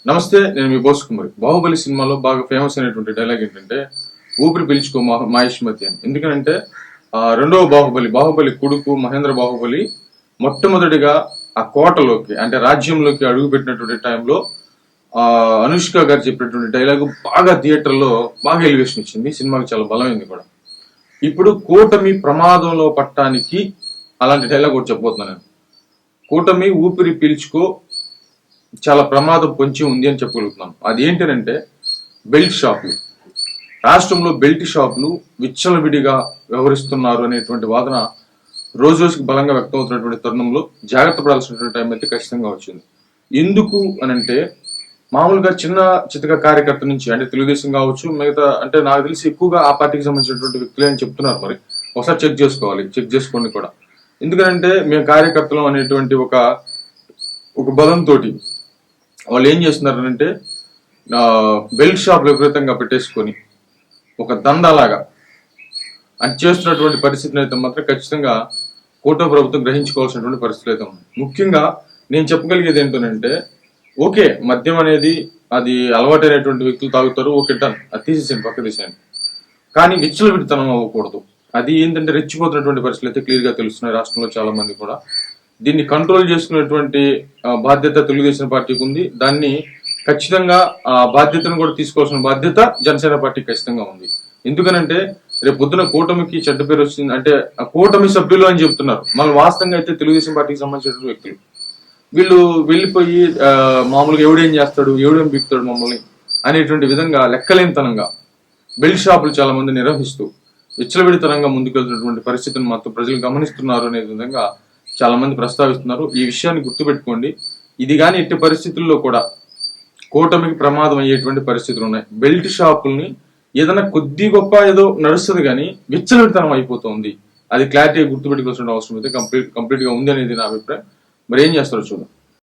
నమస్తే, నేను మీ బోస్ కుమారి. బాహుబలి సినిమాలో బాగా ఫేమస్ అయినటువంటి డైలాగ్ ఏంటంటే ఊపిరి పీల్చుకో మాహిష్మతి అని. ఎందుకంటే రెండవ బాహుబలి కొడుకు మహేంద్ర బాహుబలి మొట్టమొదటిగా ఆ కోటలోకి అంటే రాజ్యంలోకి అడుగు పెట్టినటువంటి టైంలో అనుష్క గారు చెప్పినటువంటి డైలాగ్ బాగా థియేటర్లో బాగా ఎలివేషన్ ఇచ్చింది. సినిమాకి చాలా బలమైంది కూడా. ఇప్పుడు కూటమి ప్రమాదంలో పట్టడానికి అలాంటి డైలాగ్ కూడా చెప్పబోతున్నాను నేను. కూటమి ఊపిరి పీల్చుకో చాలా ప్రమాదం పొంచి ఉంది అని చెప్పగలుగుతున్నాం. అది ఏంటంటే బెల్ట్ షాపులు. రాష్ట్రంలో బెల్ట్ షాపులు విచ్చలవిడిగా వ్యవహరిస్తున్నారు అనేటువంటి వాదన రోజు రోజుకి బలంగా వ్యక్తం అవుతున్నటువంటి తరుణంలో జాగ్రత్త పడాల్సినటువంటి టైం అయితే ఖచ్చితంగా వచ్చింది. ఎందుకు అనంటే మామూలుగా చిన్న చితక కార్యకర్త నుంచి అంటే తెలుగుదేశం కావచ్చు, మిగతా అంటే నాకు తెలిసి ఎక్కువగా ఆ పార్టీకి సంబంధించినటువంటి వ్యక్తులే అని చెప్తున్నారు. మరి ఒకసారి చెక్ చేసుకోండి కూడా. ఎందుకంటే మేము కార్యకర్తలు అనేటువంటి ఒక బలంతో వాళ్ళు ఏం చేస్తున్నారంటే బెల్ట్ షాప్ విపరీతంగా పెట్టేసుకొని ఒక దందాలాగా అని చేస్తున్నటువంటి పరిస్థితిని అయితే మాత్రం ఖచ్చితంగా కూటమి ప్రభుత్వం గ్రహించుకోవాల్సినటువంటి పరిస్థితులు అయితే ఉన్నాయి. ముఖ్యంగా నేను చెప్పగలిగేది ఏంటంటే ఓకే, మద్యం అనేది అది అలవాటైనటువంటి వ్యక్తులు తాగుతారు, ఓకే డన్, అది తీసేసేయండి, పక్క తీసేయండి. కానీ విచ్చలవిడితనం అవ్వకూడదు. అది ఏంటంటే రెచ్చిపోతున్నటువంటి పరిస్థితులు అయితే క్లియర్ గా తెలుస్తున్నాయి. రాష్ట్రంలో చాలా మంది కూడా దీన్ని కంట్రోల్ చేసుకునేటువంటి బాధ్యత తెలుగుదేశం పార్టీకి ఉంది. దాన్ని ఖచ్చితంగా ఆ బాధ్యతను కూడా తీసుకోవాల్సిన బాధ్యత జనసేన పార్టీకి ఖచ్చితంగా ఉంది. ఎందుకనంటే రేపు పొద్దున కూటమికి చెడ్డ పేరు వచ్చింది అంటే ఆ కూటమి సభ్యులు అని చెప్తున్నారు. మళ్ళీ వాస్తవంగా అయితే తెలుగుదేశం పార్టీకి సంబంధించిన వ్యక్తులు వీళ్ళు వెళ్ళిపోయి మామూలుగా ఎవడేం చేస్తాడు, ఎవడేం బీక్తాడు మమ్మల్ని అనేటువంటి విధంగా లెక్కలేనితనంగా బెల్ట్ షాపులు చాలా మంది నిర్వహిస్తూ విచ్చలవిడితనంగా ముందుకెళ్తున్నటువంటి పరిస్థితిని మాత్రం ప్రజలు గమనిస్తున్నారు అనే విధంగా చాలా మంది ప్రస్తావిస్తున్నారు. ఈ విషయాన్ని గుర్తుపెట్టుకోండి. ఇది కానీ ఎట్టి పరిస్థితుల్లో కూడా కూటమికి ప్రమాదం అయ్యేటువంటి పరిస్థితులు ఉన్నాయి. బెల్ట్ షాపుల్ని ఏదైనా కొద్ది గొప్ప ఏదో నడుస్తుంది కానీ విచ్చలవిడితనం అయిపోతుంది. అది క్లారిటీ గుర్తుపెట్టుకోవాల్సిన అవసరం అయితే కంప్లీట్ గా ఉంది అనేది నా అభిప్రాయం. మరి ఏం చేస్తారో చూద్దాం.